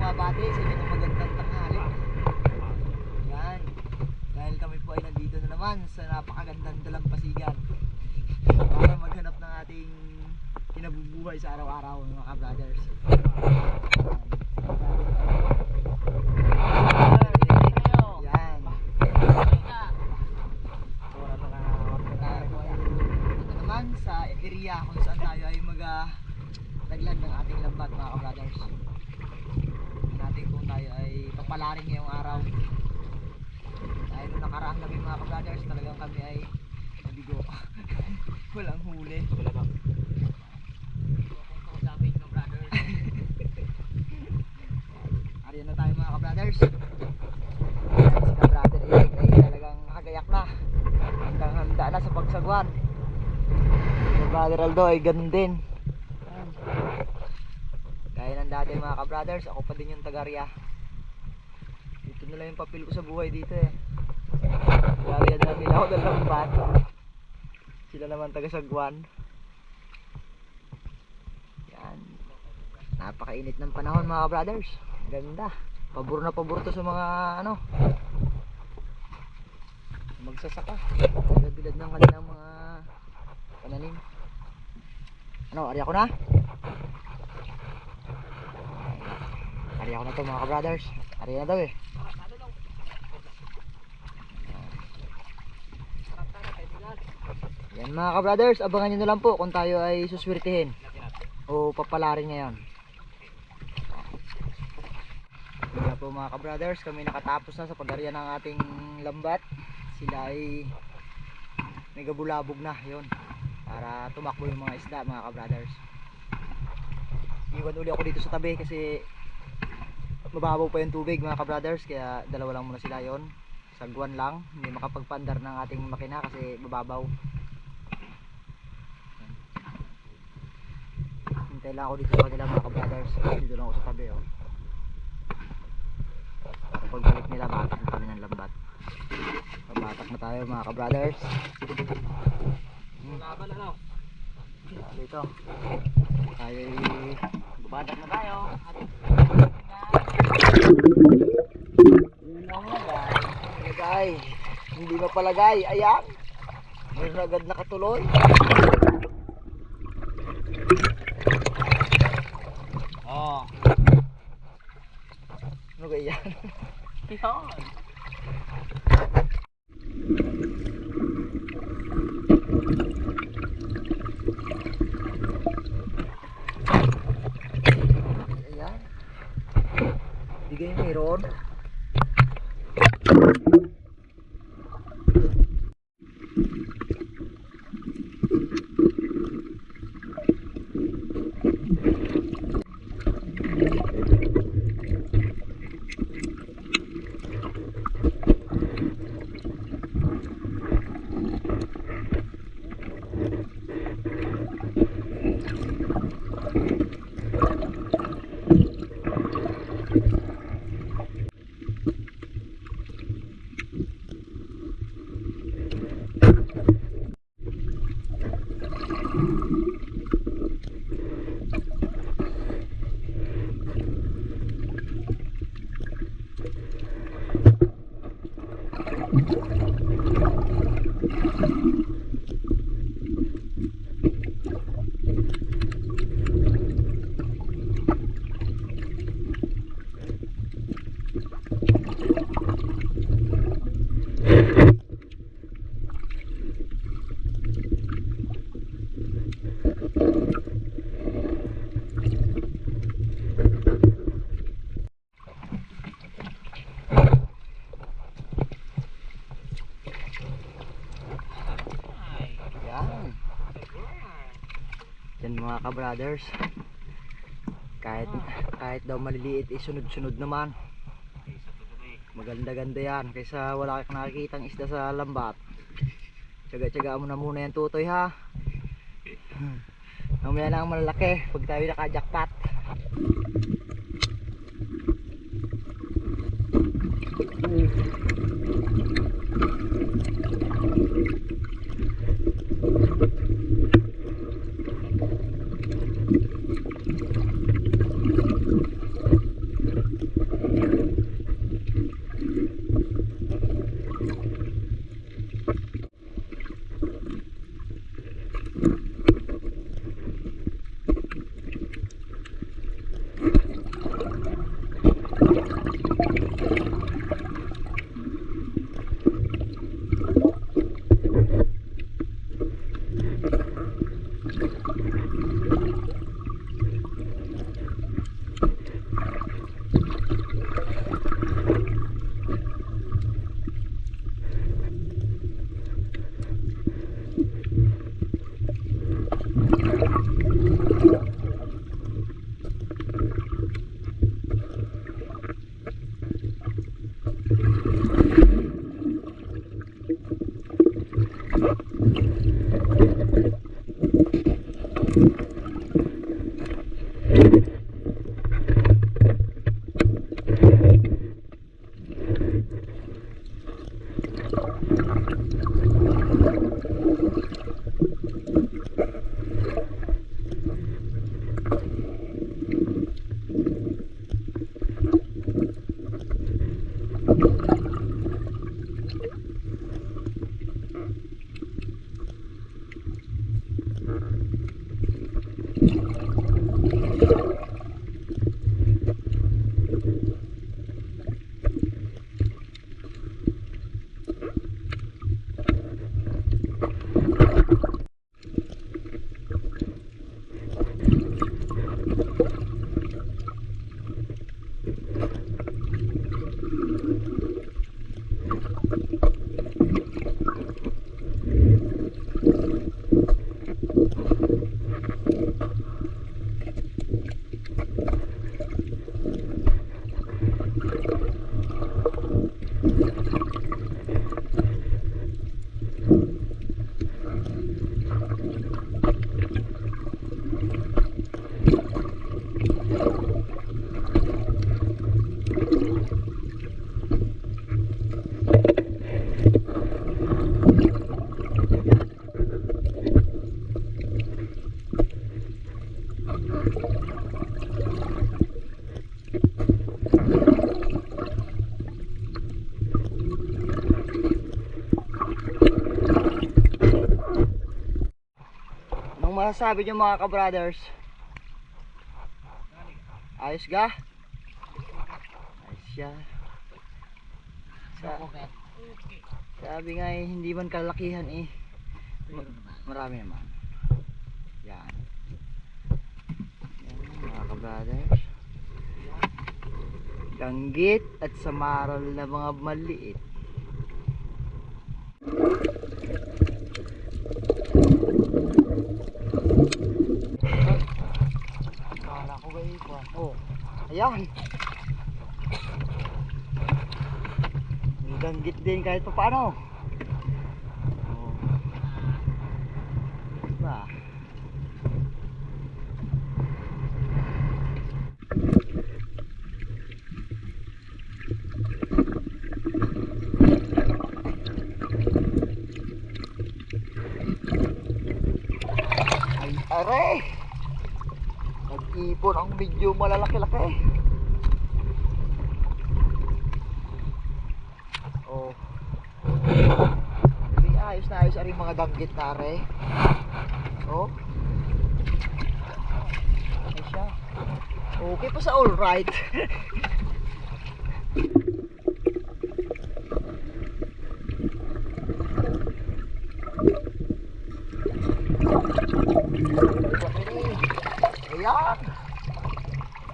bumabati sa inyo ng magandang tanghali. Yan. Dahil kami po ay nandito na naman sa napakagandang dalampasigan para maghanap ng ating kinabubuhay sa araw-araw mga ka-brothers. Yan. So ito naman sa area kung saan tayo ay laglag ng ating lambat mga ka-brothers. Natin kung tayo ay papalaring ngayong araw. Dahil nung nakaraang gabi mga ka-brothers, talagang kami ay nabigo. Walang huli. Wala ba? Kung sabi ng brothers. Ariyan na tayo mga ka-brothers. Si ka-brother Eric ay talagang nakagayak na. Handa na sa pagsagwan. Si brother Aldo ay ganun din. Gaya ng dati mga ka-brothers, ako pa din yung taga-area. Ito na lang yung papel ko sa buhay dito eh. Taga-area na nila ako ng lambat. Sila naman taga-sagwan. Yan. Napakainit ng panahon mga ka-brothers. Ganda. Pabor na pabor to sa mga magsasaka. Bilad ng kanilang mga pananim. Area ko na? Area ko na to mga ka-brothers. Area na daw eh. Yan mga ka-brothers, abangan nyo na lang po kung tayo ay suswertihin o papalarin ngayon. Kaya po mga ka-brothers, kami nakatapos na sa pag-area ng ating lambat. Sila ay may gabulabog na yun para tumakbo yung mga isda mga ka-brothers. Iwan uli ako dito sa tabi kasi mababaw pa yung tubig mga ka-brothers, kaya dalawa lang muna sila yon. Sagwan lang, hindi makapagpandar ng ating makina kasi mababaw. Hintay lang ako dito sa kanila mga ka-brothers. Dito lang ako sa tabi oh. Kapag balik nila, batak na kami ng lambat. Batak na tayo mga ka-brothers. Laban na Dito tayo batak na tayo. Palagay, hindi mapalagay. Ayan, mayroon agad nakatuloy. Oh. Ano kaya yan? Yan. Ayan. Bigay mayroon. Yan mga ka-brothers, kahit daw maliliit sunod-sunod naman. Maganda-ganda yan kaysa wala kang nakikitang isda sa lambat. Tsaga-tsaga mo na muna yan tutoy ha. Mamaya lang malalaki pag tayo naka-jackpot. Anong masasabi niyo mga ka-brothers? Ayos ga? Ayos siya. Sabi nga eh, hindi man kalakihan eh. Marami naman. Yan. Yan mga ka-brothers. Danggit at samaral na mga maliit. Kala ko ba ipa? Oh, ayan. May danggit din kahit pa paano. Oh. Diba? Ay, aray! Nag-ipon ang medyo malalaki-laki. Oh. Hindi ayos na ayos ang mga danggit na aray. Oh. Ay siya. Okay pa sa all right. Ayan.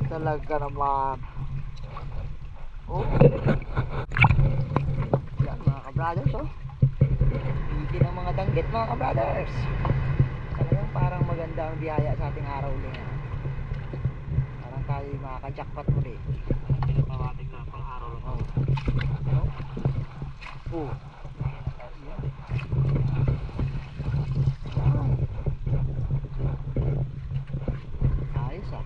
Talaga naman. Oh. Yan mga ka-brothers oh. Itin ang mga danggit mga ka-brothers. Talagang parang maganda ang biyaya sa ating araw ulit. Parang tayo makaka-jackpot muli. Pinapawating na pang araw lang. Oh. Ano? Oh. Ayos ah.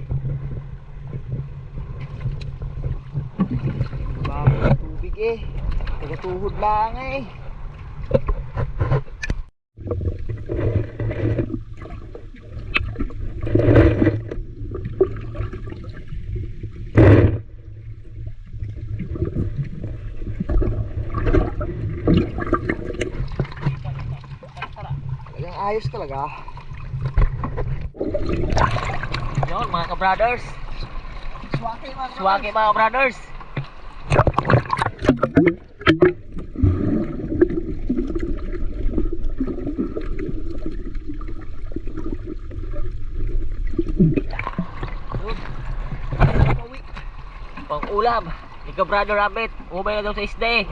Bago ng tubig eh. Tagatuhod lang eh. Talagang ayos talaga. Yun mga ka-brothers. Swaki mga ka-brothers. Pang ulam. Ikaw brother rabbit. Umay na daw sa isda eh.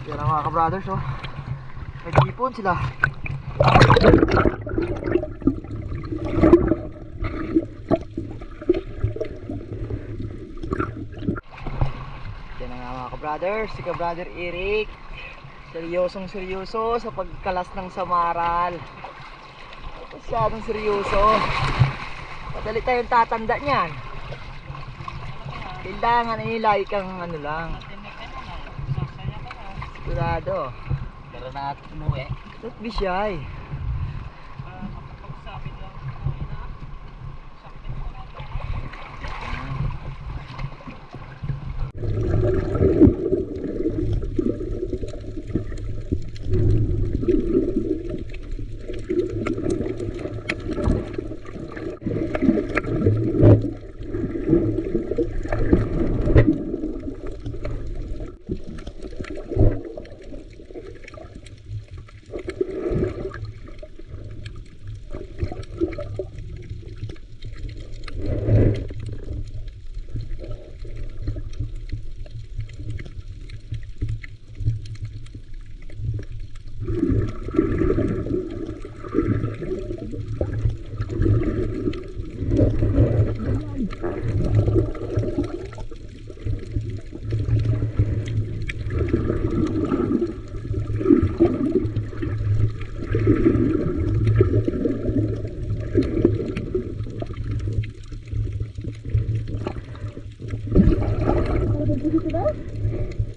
Yan ang mga ka-brothers oh. Nag-ipon sila. Yan ang mga ka-brothers. Si ka-brother Eric. Seryosong seryoso sa pagkalas ng samaral. Masyadong seryoso. Madali tayong tatanda niyan. Kailangan ilay kang ano lang. Sigurado. Pero natin mo eh. Don't be shy.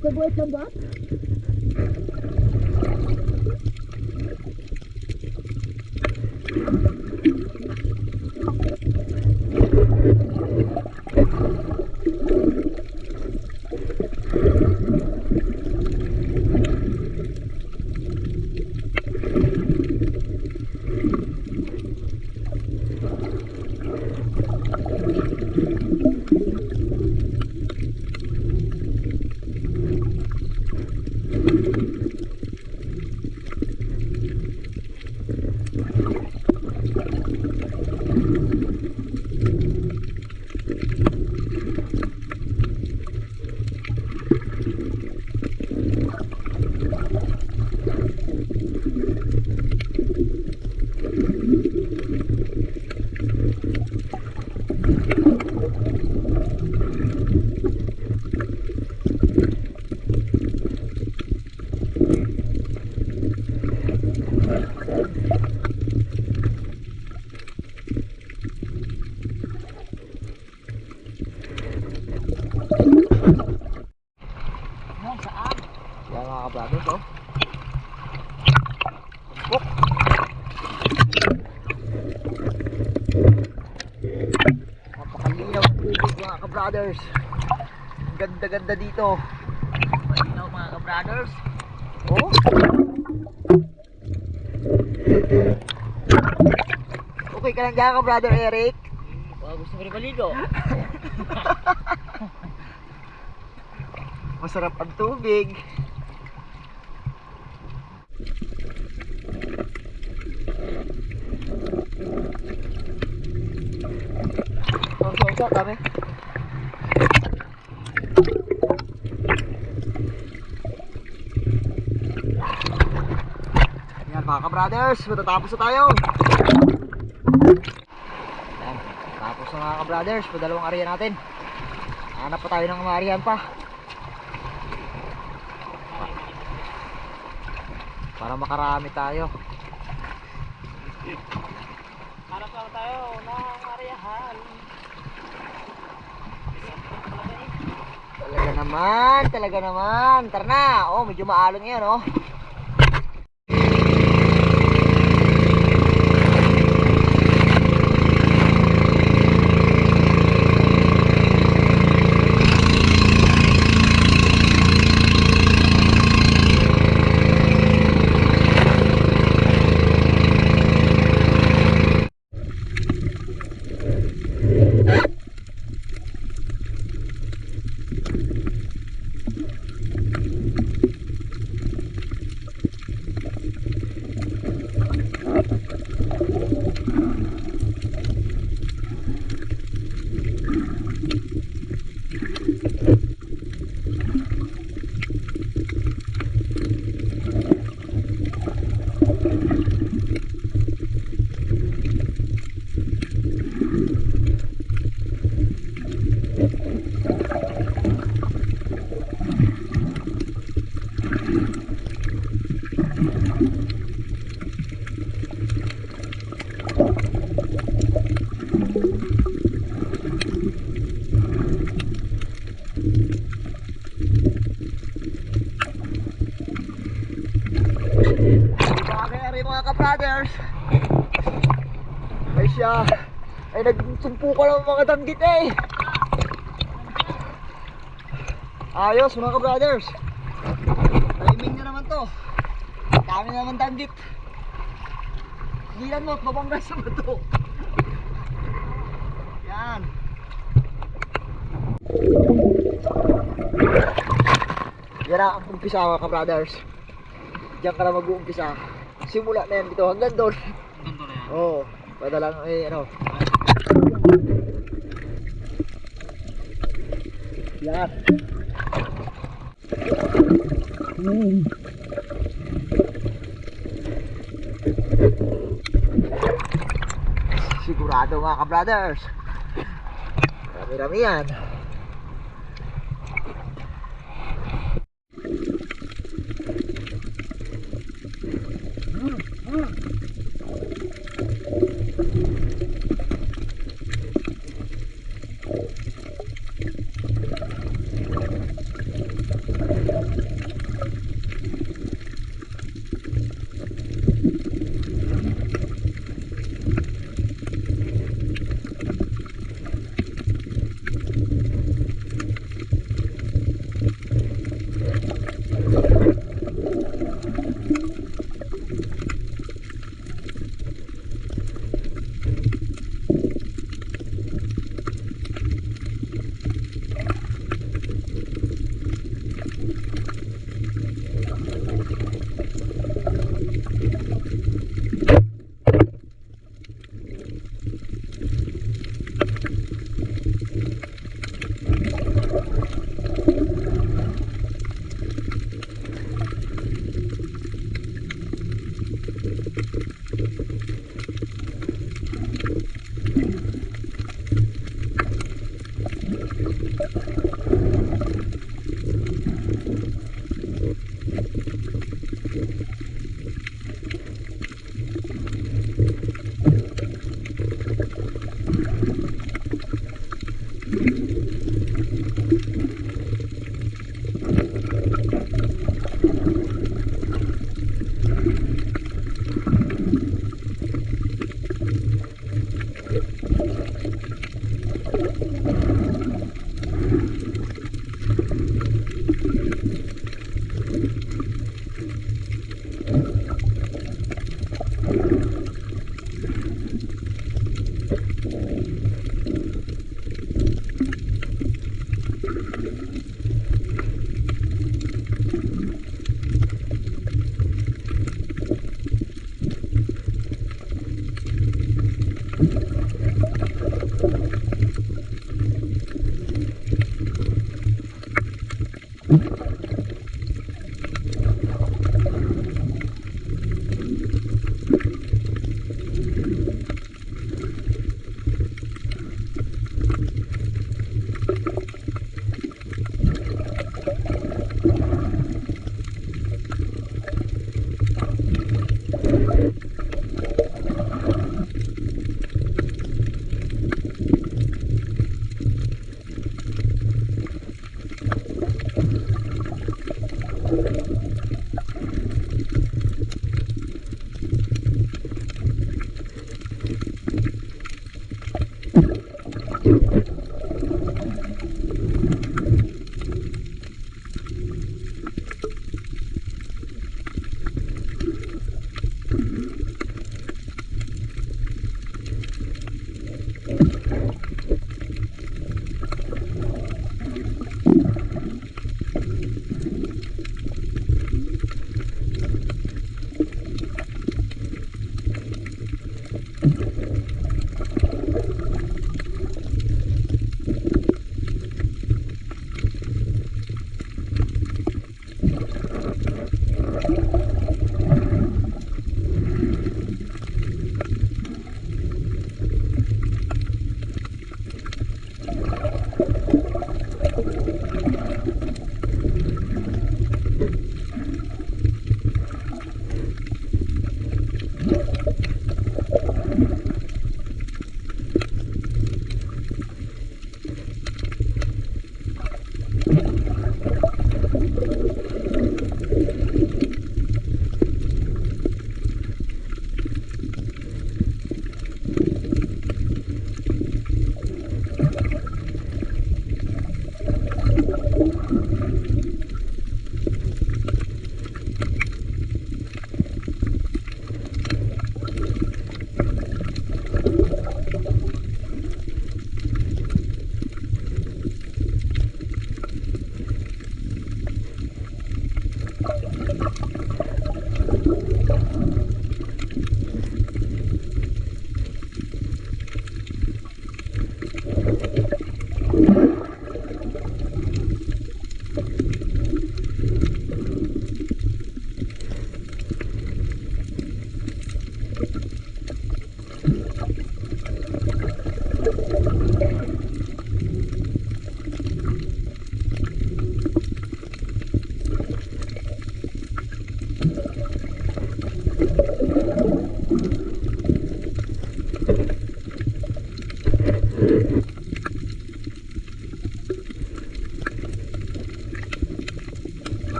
Nagbuhat lang ba? Ano, saan? Yan mga kabrothers, oh. Tumpok. Napakalinaw ng tubig mga kabrothers. Ang ganda-ganda dito. Malinaw mga kabrothers. Oh. Okay ka lang dyan ka, brother Eric? Gusto ko rin maligo. Masarap ang tubig. So, kami. Yan mga ka-brothers, matatapos na tayo. Yan, tapos na mga ka-brothers, padalawang area natin. Hanap pa tayo ng marihan pa. Para makarami tayo. Hanap lang tayo ng ariyahan. Talaga naman. Tara na. Oh, medyo maalon ngayon, oh. Bagay mga ka-brothers. Ay siya. Ay nagsumpo ka ng mga danggit eh. Ayos mga ka-brothers. Timing na naman to. Dami naman danggit. Hilan mo at mabanggas sa bato. Yan. Yan ang umpisa mga ka-brothers. Diyan ka na mag-uumpisa. Simula na yan dito hanggang doon. Ganto na yan. Oo. Padalang ano. Yan. Sigurado mga ka-brothers. Rami-rami yan.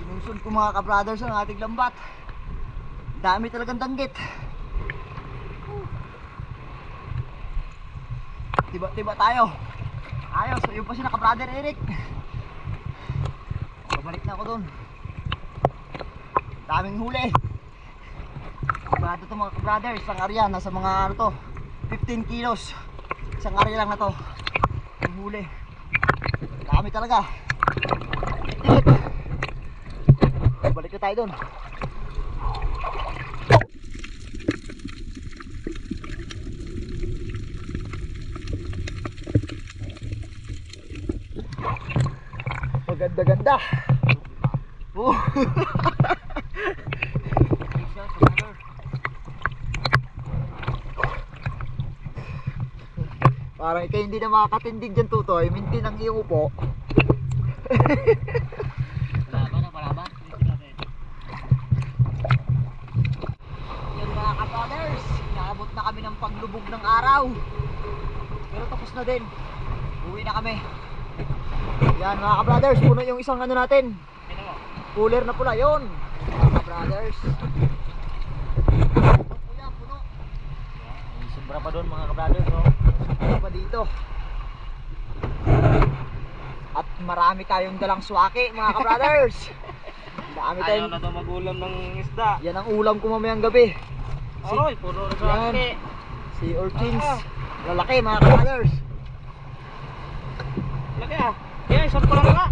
Sinusun ko mga ka-brothers ang ating lambat. Dami talagang danggit. Tiba-tiba tayo. Ayos, ayun pa si naka-brother Eric. Babalik na ako dun. Daming huli. Sigurado to mga ka-brother, isang area, nasa mga ano to, 15 kilos. Isang area lang na to. Yung huli. Dami talaga. Balik na tayo dun. Maganda-ganda. Oh. Parang ikaw hindi na makakatindig dyan, Tutoy. Mintin ang iyong upo. Palaban. Yan mga ka-brothers, inaabot na kami ng paglubog ng araw. Pero tapos na din. Uwi na kami. Yan mga ka-brothers, puno yung isang ano natin. Cooler na pula, yun. Mga ka-brothers. Puno. May sobra pa doon mga ka-brothers, no? Ano pa dito? At marami tayong dalang swaki mga ka-brothers. Dami Ayaw tayong... na daw magulam ng isda. Yan ang ulam ko mamayang gabi. Oroy, puro lalaki. Si urchins. Lalaki mga ka-brothers. Laki ah. Yan, sample lang nga.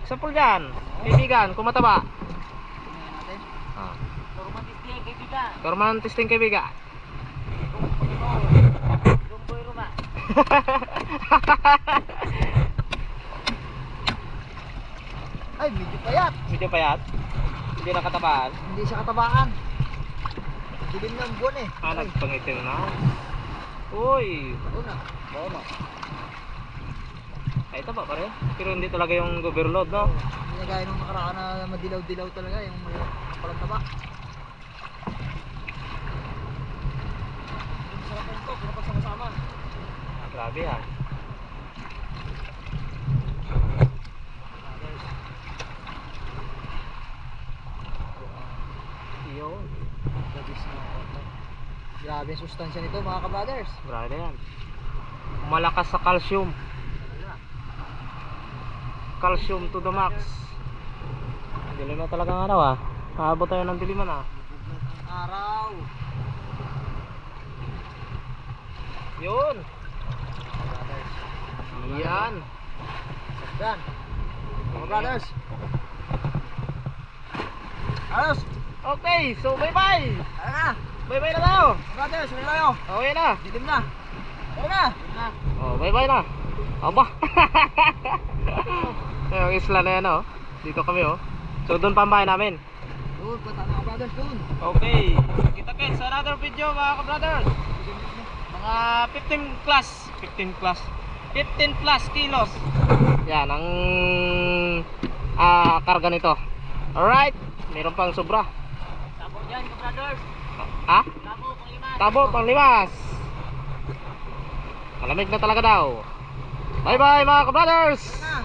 Sample dyan. Kaibigan, kung mataba. Tingnan natin. Ah. Turman testing kaibigan. Torman testing kaibigan. Lumboy ruma. Ay, medyo payat. Medyo payat. Hindi nakatabaan. Hindi siya katabaan. Dilim ng buwan eh. Ah, nagpangitim na. Uy. Una. Bawa. Ay, ito ba pare? Pero hindi talaga yung overload, no? Hindi na gaya nung nakaraan na madilaw-dilaw talaga yung palang taba. Yung sarap nito, pinapagsama-sama. Ah, grabe ah. Yun. Grabe yung sustansya nito mga ka-brothers. Grabe yan. Malakas sa calcium. Calcium to the max. Dilim na talaga ng araw ah. Kaabot tayo ng diliman ah. Ang araw. Yun. Brothers. Yan. Yan. Mga brothers. Ayos. Okay, so bye bye. Tara na. Bye bye na tayo. Brothers, wala tayo. Okay na. Dilim na. Tara na. Oh, bye bye na. Aba. Yung isla na yan oh. Dito kami oh. So doon pa ang bahay namin. Doon, punta mga brothers doon. Okay. Kita-kits sa another video mga ka-brothers. Mga 15 plus 15 plus kilos. Yan ang karga nito. Alright. Meron pang sobra. Tabo dyan, brothers. Ha? Tabo, panglimas. Tabo, panglimas. Malamig na talaga daw. Bye bye mga ka-brothers. Na.